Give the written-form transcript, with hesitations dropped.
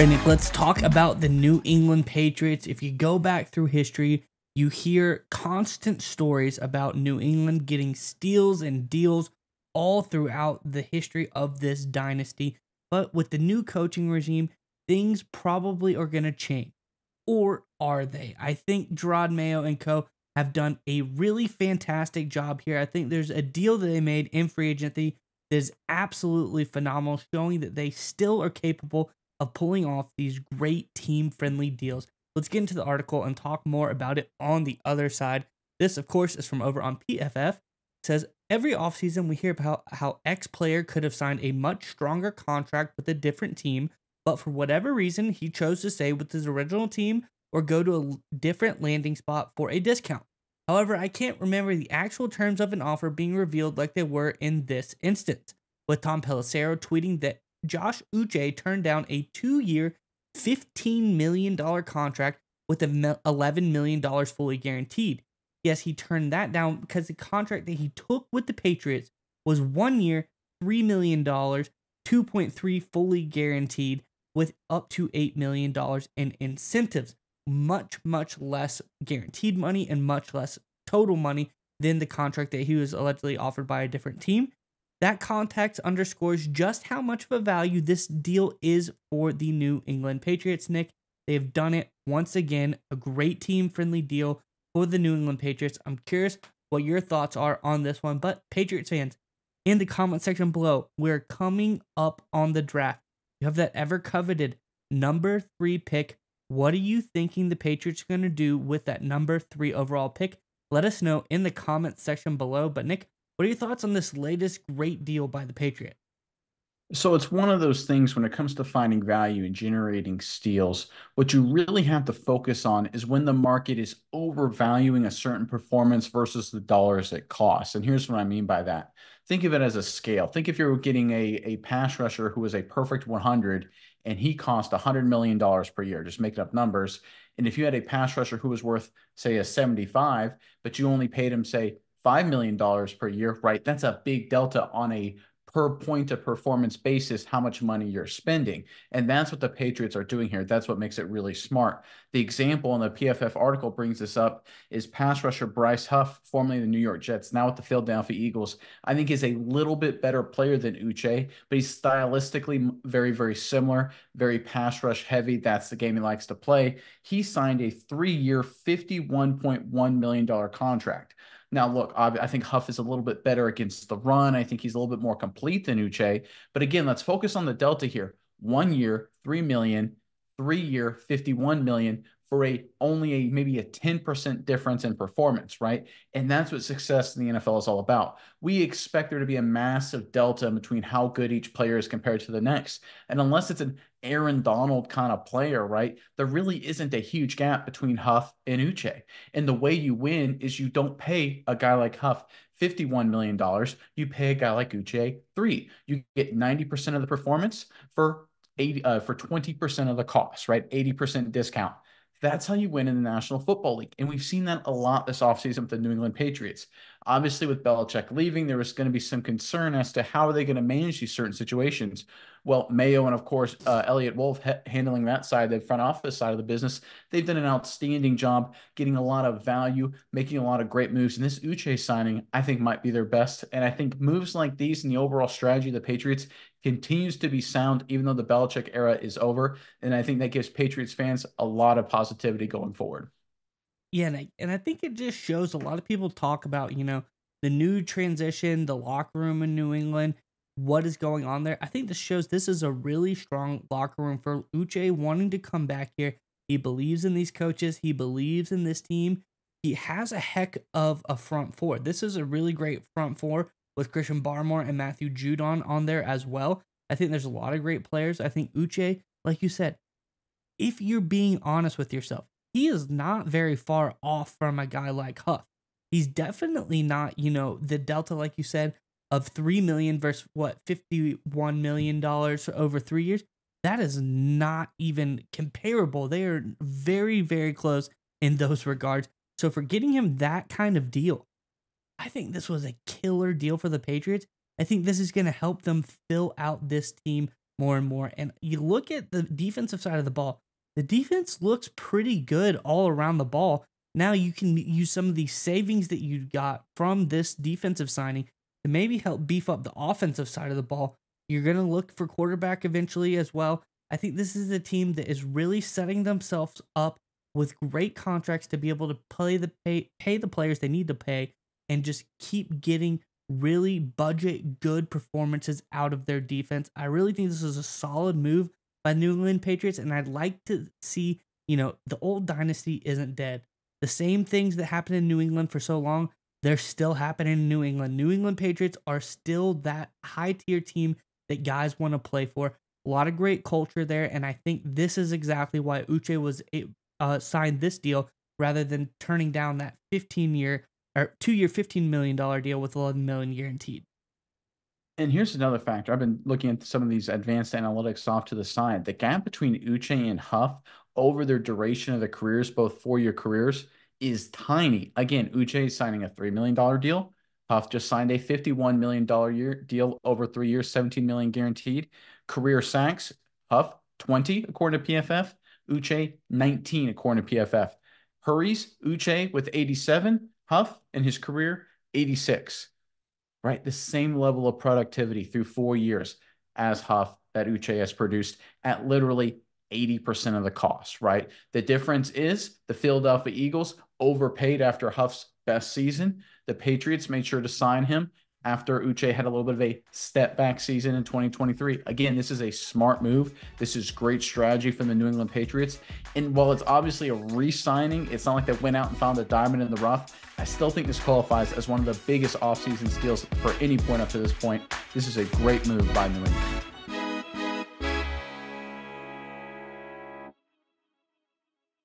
right, Nick, let's talk about the New England Patriots. If you go back through history, you hear constant stories about New England getting steals and deals all throughout the history of this dynasty. But with the new coaching regime, things probably are going to change. Or are they? I think Gerard Mayo and co. have done a really fantastic job here. I think there's a deal that they made in free agency that is absolutely phenomenal, showing that they still are capable of pulling off these great team-friendly deals. Let's get into the article and talk more about it on the other side. This, of course, is from over on PFF. It says, every offseason we hear about how X player could have signed a much stronger contract with a different team, but for whatever reason, he chose to stay with his original team or go to a different landing spot for a discount. However, I can't remember the actual terms of an offer being revealed like they were in this instance, with Tom Pelissero tweeting that Josh Uche turned down a 2-year, $15 million contract with $11 million fully guaranteed. Yes, he turned that down because the contract that he took with the Patriots was 1 year, $3 million, 2.3 fully guaranteed, with up to $8 million in incentives. Much, much less guaranteed money and much less total money than the contract that he was allegedly offered by a different team. That context underscores just how much of a value this deal is for the New England Patriots, Nick. They have done it once again. A great team-friendly deal for the New England Patriots. I'm curious what your thoughts are on this one. But Patriots fans, in the comment section below, we're coming up on the draft. You have that ever-coveted number 3 pick. What are you thinking the Patriots are going to do with that number 3 overall pick? Let us know in the comment section below. But Nick, what are your thoughts on this latest great deal by the Patriots? So it's one of those things when it comes to finding value and generating steals, what you really have to focus on is when the market is overvaluing a certain performance versus the dollars it costs. And here's what I mean by that. Think of it as a scale. Think if you're getting a pass rusher who is a perfect 100 and he cost $100 million per year, just making up numbers. And if you had a pass rusher who was worth, say, a 75, but you only paid him, say, $5 million per year, right? That's a big delta on a per point of performance basis, how much money you're spending. And that's what the Patriots are doing here. That's what makes it really smart. The example in the PFF article brings this up is pass rusher Bryce Huff, formerly the New York Jets, now with the Philadelphia Eagles. I think is a little bit better player than Uche, but he's stylistically very, very similar, very pass rush heavy. That's the game he likes to play. He signed a 3-year, $51.1 million contract. Now, look, I think Huff is a little bit better against the run. I think he's a little bit more complete than Uche. But again, let's focus on the delta here. 1 year, 3 million, 3-year, 51 million for only maybe a 10% difference in performance, right? And that's what success in the NFL is all about. We expect there to be a massive delta between how good each player is compared to the next. And unless it's an Aaron Donald kind of player, right? There really isn't a huge gap between Huff and Uche. And the way you win is you don't pay a guy like Huff $51 million. You pay a guy like Uche 3. You get 90% of the performance for 20% of the cost, right? 80% discount. That's how you win in the National Football League. And we've seen that a lot this offseason with the New England Patriots. Obviously, with Belichick leaving, there was going to be some concern as to how are they going to manage these certain situations. Well, Mayo and, of course, Elliott Wolf handling that side, the front office side of the business, they've done an outstanding job getting a lot of value, making a lot of great moves. And this Uche signing, I think, might be their best. And I think moves like these and the overall strategy of the Patriots continues to be sound, even though the Belichick era is over. And I think that gives Patriots fans a lot of positivity going forward. Yeah, and I think it just shows a lot of people talk about, the new transition, the locker room in New England, what is going on there. I think this shows this is a really strong locker room for Uche wanting to come back here. He believes in these coaches. He believes in this team. He has a heck of a front four. This is a really great front four with Christian Barmore and Matthew Judon on there as well. I think there's a lot of great players. I think Uche, like you said, if you're being honest with yourself, he is not very far off from a guy like Huff. He's definitely not, the delta, like you said, of $3 million versus $51 million over 3 years. That is not even comparable. They are very, very close in those regards. So for getting him that kind of deal, I think this was a killer deal for the Patriots. I think this is going to help them fill out this team more and more. And you look at the defensive side of the ball, the defense looks pretty good all around the ball. Now you can use some of these savings that you got from this defensive signing to maybe help beef up the offensive side of the ball. You're going to look for quarterback eventually as well. I think this is a team that is really setting themselves up with great contracts to be able to pay the players they need to pay and just keep getting really budget good performances out of their defense. I really think this is a solid move by New England Patriots, and I'd like to see, the old dynasty isn't dead. The same things that happened in New England for so long, they're still happening in New England. New England Patriots are still that high tier team that guys want to play for. A lot of great culture there, and I think this is exactly why Uche was signed this deal rather than turning down that 2-year, $15 million deal with $11 million guaranteed. And here's another factor. I've been looking at some of these advanced analytics off to the side. The gap between Uche and Huff over their duration of their careers, both 4-year careers, is tiny. Again, Uche is signing a $3 million deal. Huff just signed a $51 million year deal over 3 years, $17 million guaranteed. Career sacks, Huff 20 according to PFF. Uche 19 according to PFF. Hurries, Uche with 87. Huff in his career 86. Right, the same level of productivity through 4 years as Huff that Uche has produced at literally 80% of the cost, right? The difference is the Philadelphia Eagles overpaid after Huff's best season. The Patriots made sure to sign him after Uche had a little bit of a step back season in 2023. Again, this is a smart move. This is great strategy from the New England Patriots. And while it's obviously a re-signing, it's not like they went out and found a diamond in the rough. I still think this qualifies as one of the biggest offseason steals for any point up to this point. This is a great move by New England.